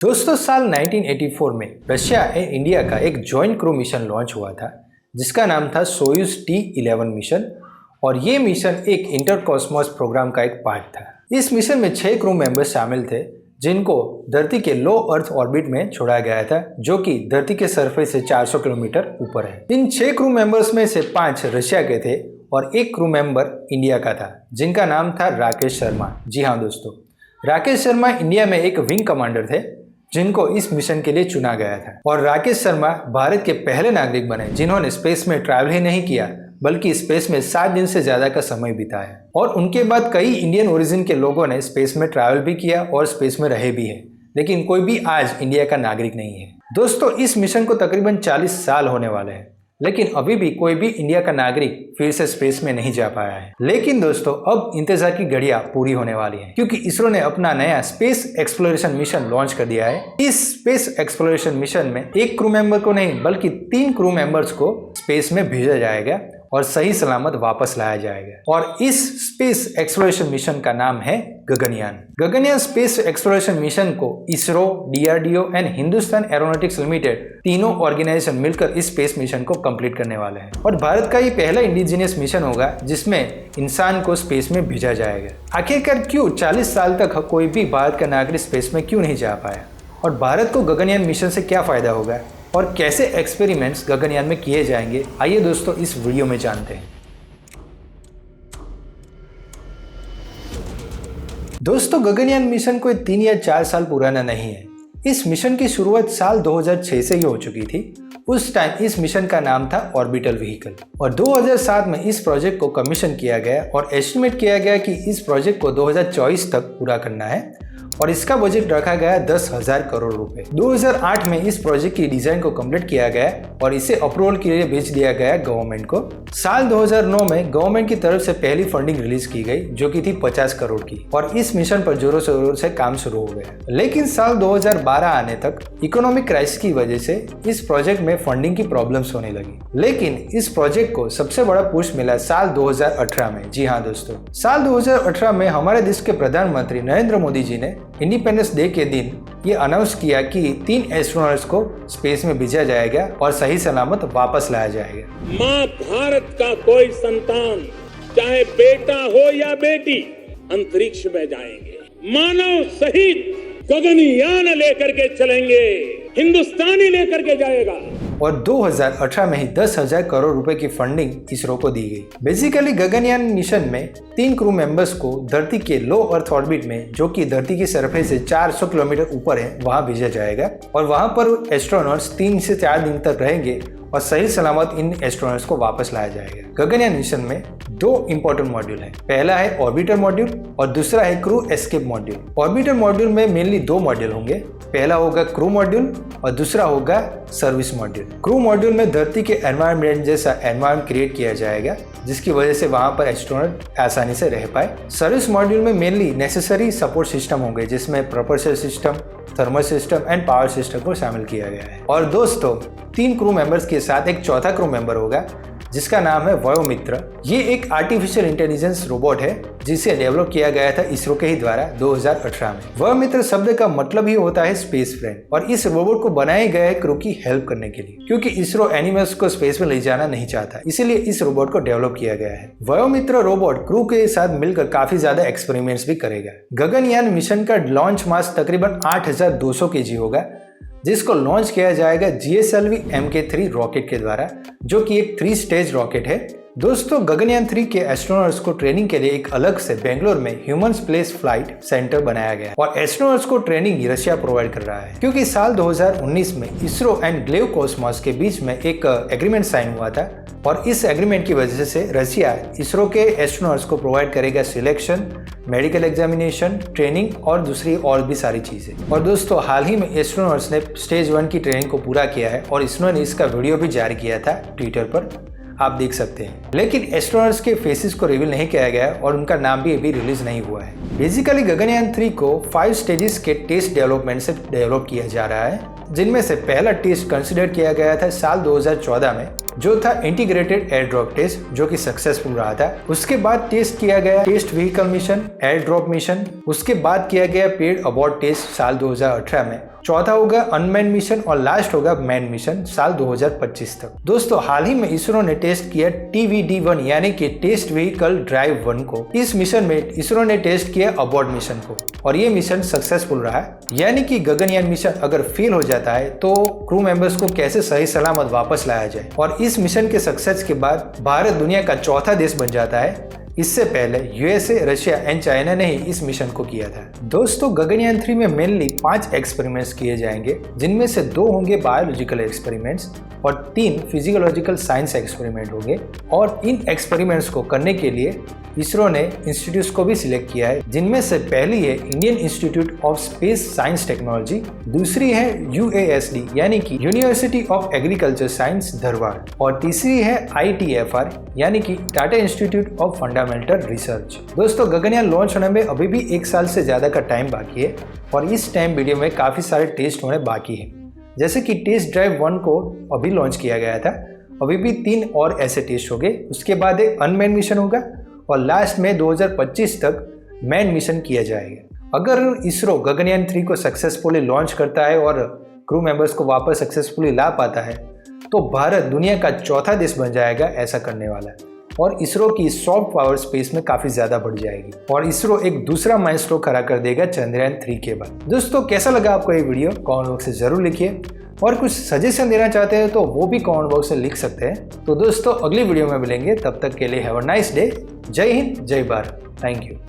दोस्तों साल 1984 में रशिया एंड इंडिया का एक जॉइंट क्रू मिशन लॉन्च हुआ था जिसका नाम था सोयूज T11 मिशन। और ये मिशन एक इंटर कॉस्मोस प्रोग्राम का एक पार्ट था। इस मिशन में 6 क्रू मेंबर्स शामिल थे जिनको धरती के लो अर्थ ऑर्बिट में छोड़ा गया था, जो कि धरती के सरफेस से 400 किलोमीटर ऊपर है। इन 6 क्रू मेंबर्स में से 5 रशिया के थे और एक क्रू मेंबर इंडिया का था जिनका नाम था राकेश शर्मा। जी हाँ दोस्तों, राकेश शर्मा इंडिया में एक विंग कमांडर थे जिनको इस मिशन के लिए चुना गया था। और राकेश शर्मा भारत के पहले नागरिक बने जिन्होंने स्पेस में ट्रैवल ही नहीं किया बल्कि स्पेस में 7 दिन से ज्यादा का समय बिताया। और उनके बाद कई इंडियन ओरिजिन के लोगों ने स्पेस में ट्रैवल भी किया और स्पेस में रहे भी हैं, लेकिन कोई भी आज इंडिया का नागरिक नहीं है। दोस्तों इस मिशन को तकरीबन 40 साल होने वाले हैं, लेकिन अभी भी कोई भी इंडिया का नागरिक फिर से स्पेस में नहीं जा पाया है। लेकिन दोस्तों अब इंतजार की घड़ियां पूरी होने वाली हैं, क्योंकि इसरो ने अपना नया स्पेस एक्सप्लोरेशन मिशन लॉन्च कर दिया है। इस स्पेस एक्सप्लोरेशन मिशन में एक क्रू मेंबर को नहीं बल्कि 3 क्रू मेंबर्स को स्पेस में भेजा जाएगा और सही सलामत वापस लाया जाएगा। और इस स्पेस एक्सप्लोरेशन मिशन का नाम है Gaganyaan. Gaganyaan space exploration mission को ISRO, DRDO and Hindustan aeronautics limited तीनों ऑर्गेनाइजेशन मिलकर इस स्पेस मिशन को कंप्लीट करने वाले हैं। और भारत का ये पहला इंडिजिनियस मिशन होगा जिसमें इंसान को स्पेस में भेजा जाएगा। आखिरकार क्यों 40 साल तक कोई भी भारत का नागरिक स्पेस में क्यों नहीं जा पाया, और भारत को गगनयान मिशन से क्या फायदा होगा, और कैसे एक्सपेरिमेंट्स गगनयान में किए जाएंगे, आइए दोस्तों इस वीडियो में जानते हैं। दोस्तों गगनयान मिशन कोई 3 या 4 साल पुराना नहीं है। इस मिशन की शुरुआत साल 2006 से ही हो चुकी थी। उस टाइम इस मिशन का नाम था ऑर्बिटल व्हीकल। और 2007 में इस प्रोजेक्ट को कमीशन किया गया और एस्टिमेट किया गया कि इस प्रोजेक्ट को 2024 तक पूरा करना है और इसका बजट रखा गया 10,000 करोड़ रुपए। 2008 में इस प्रोजेक्ट की डिजाइन को कंप्लीट किया गया और इसे अप्रूवल के लिए भेज दिया गया गवर्नमेंट को। साल 2009 में गवर्नमेंट की तरफ से पहली फंडिंग रिलीज की गई जो कि थी 50 करोड़ की, और इस मिशन पर जोरों शोरों से काम शुरू हो गया। लेकिन साल 2012 आने तक इकोनॉमिक क्राइसिस की वजह से इस प्रोजेक्ट में फंडिंग की प्रॉब्लम्स होने लगी। लेकिन इस प्रोजेक्ट को सबसे बड़ा पुश मिला साल 2018 में। जी हाँ दोस्तों, साल 2018 में हमारे देश के प्रधानमंत्री नरेंद्र मोदी जी ने इंडिपेंडेंस डे के दिन ये अनाउंस किया कि 3 एस्ट्रोनॉट्स को स्पेस में भेजा जाएगा और सही सलामत वापस लाया जाएगा। माँ भारत का कोई संतान, चाहे बेटा हो या बेटी, अंतरिक्ष में जाएंगे। मानव सहित गगनयान लेकर के चलेंगे, हिंदुस्तानी लेकर के जाएगा। और 2018 में ही 10,000 करोड़ रुपए की फंडिंग इसरो को दी गई। बेसिकली गगनयान मिशन में 3 क्रू मेंबर्स को धरती के लो अर्थ ऑर्बिट में, जो कि धरती की सरफेस से 400 किलोमीटर ऊपर है, वहां भेजा जाएगा। और वहां पर एस्ट्रोनॉट्स 3 से 4 दिन तक रहेंगे और सही सलामत इन एस्ट्रोनॉट्स को वापस लाया जाएगा। गगनयान मिशन में 2 इंपॉर्टेंट मॉड्यूल है। पहला है ऑर्बिटर मॉड्यूल और दूसरा है crew escape module. Orbiter module में मेनली 2 मॉड्यूल होंगे। पहला होगा क्रू मॉड्यूल और दूसरा होगा सर्विस मॉड्यूल। क्रू मॉड्यूल में धरती के एनवायरनमेंट जैसा एनवायरनमेंट क्रिएट किया जाएगा जिसकी वजह से वहां पर एस्ट्रोनॉट आसानी से रह पाए। सर्विस मॉड्यूल में मेनली नेसेसरी सपोर्ट सिस्टम होंगे जिसमें propulsion system, thermal system and power system को शामिल किया गया है। और दोस्तों 3 क्रू मेंबर्स के साथ एक चौथा क्रू मेंबर होगा जिसका नाम है वयोमित्र। ये एक आर्टिफिशियल इंटेलिजेंस रोबोट है जिसे डेवलप किया गया था इसरो के ही द्वारा 2018 में। वयोमित्र शब्द का मतलब ही होता है स्पेस फ्रेंड, और इस रोबोट को बनाया गया है क्रू की हेल्प करने के लिए, क्योंकि इसरो एनिमल्स को स्पेस में ले जाना नहीं चाहता, इसीलिए इस रोबोट को डेवलप किया गया है। वयोमित्र रोबोट क्रू के साथ मिलकर काफी ज्यादा एक्सपेरिमेंट्स भी करेगा। गगनयान मिशन का लॉन्च मास तकरीबन 8,200 kg होगा जिसको लॉन्च किया जाएगा GSLV Mk3 रॉकेट के द्वारा, जो कि एक 3 स्टेज रॉकेट है। दोस्तों गगनयान 3 के एस्ट्रोनॉट्स को ट्रेनिंग के लिए एक अलग से बेंगलोर में ह्यूमन स्पेस फ्लाइट सेंटर बनाया गया और एस्ट्रोनॉट्स को ट्रेनिंग रशिया प्रोवाइड कर रहा है, क्योंकि साल 2019 में इसरो एंड ग्लेव कॉस्मोस के बीच में एक एग्रीमेंट साइन हुआ था और इस एग्रीमेंट की वजह से रशिया इसरो के एस्ट्रोनॉट्स को प्रोवाइड करेगा सिलेक्शन, मेडिकल एग्जामिनेशन, ट्रेनिंग और दूसरी और भी सारी चीजें। और दोस्तों हाल ही में एस्ट्रोनॉट्स ने स्टेज 1 की ट्रेनिंग को पूरा किया है और इसरो ने इसका वीडियो भी जारी किया था ट्विटर पर, आप देख सकते हैं। लेकिन एस्ट्रोनॉट्स के फेसेस को रिवील नहीं किया गया और उनका नाम भी अभी रिलीज नहीं हुआ है। बेसिकली गगनयान 3 को 5 स्टेजेस के टेस्ट डेवलपमेंट से डेवलप किया जा रहा है, जिनमें से पहला टेस्ट कंसिडर किया गया था साल 2014 में, जो था इंटीग्रेटेड एयर ड्रॉप टेस्ट, जो कि सक्सेसफुल रहा था। उसके बाद टेस्ट किया गया test vehicle mission, air drop mission. उसके बाद किया गया पेड अबॉर्ड टेस्ट साल 2018 में, चौथा होगा अनमैन्ड मिशन और लास्ट होगा मैन्ड मिशन साल 2025 तक। दोस्तों हाल ही में इसरो ने टेस्ट किया TVD-1 यानी कि टेस्ट व्हीकल ड्राइव 1 को। इस मिशन में इसरो ने टेस्ट किया अबॉर्ड मिशन को और ये मिशन सक्सेसफुल रहा है। यानी कि गगनयान मिशन अगर फेल हो जाता है तो क्रू मेंबर्स को कैसे सही सलामत वापस लाया जाए। और इस मिशन के सक्सेस के बाद भारत दुनिया का चौथा देश बन जाता है। इससे पहले USA, रशिया एंड चाइना ने ही इस मिशन को किया था। दोस्तों गगनयान 3 में मेनली 5 एक्सपेरिमेंट्स किए जाएंगे, जिनमें से 2 होंगे बायोलॉजिकल एक्सपेरिमेंट्स और 3 फिजियोलॉजिकल साइंस एक्सपेरिमेंट होंगे। और इन एक्सपेरिमेंट्स को करने के लिए इसरो ने इंस्टीट्यूट्स को भी सिलेक्ट किया है, जिनमें से पहली है Indian institute of space science technology, दूसरी है UASD यानी कि university of agriculture science Dharwar और तीसरी है ITFR यानी कि Tata institute of fundamental research. दोस्तों गगनयान लॉन्च होने में अभी भी 1 साल से ज्यादा का टाइम बाकी है और इस टाइम पीरियड में काफी सारे टेस्ट होने बाकी है। जैसे कि टेस्ट ड्राइव 1 को अभी लॉन्च किया गया था, अभी भी 3 और ऐसे टेस्ट हो गए। उसके बाद एक अनमैन्ड मिशन होगा और लास्ट में 2025 तक मैन मिशन किया जाएगा। अगर इसरो गगनयान 3 को सक्सेसफुली लॉन्च करता है और क्रू मेंबर्स को वापस सक्सेसफुली ला पाता है तो भारत दुनिया का चौथा देश बन जाएगा ऐसा करने वाला है और इसरो की सॉफ्ट पावर स्पेस में काफी ज्यादा बढ़ जाएगी और इसरो एक दूसरा माइलस्टोन खड़ा कर देगा चंद्रयान 3 के बाद। दोस्तों कैसा लगा आपको ये वीडियो कमेंट बॉक्स से जरूर लिखिए और कुछ सजेशन देना चाहते हैं तो वो भी कमेंट बॉक्स में लिख सकते हैं। तो दोस्तों अगली वीडियो में मिलेंगे, तब तक के लिए हैव अ नाइस डे। जय हिंद, जय भारत, थैंक यू।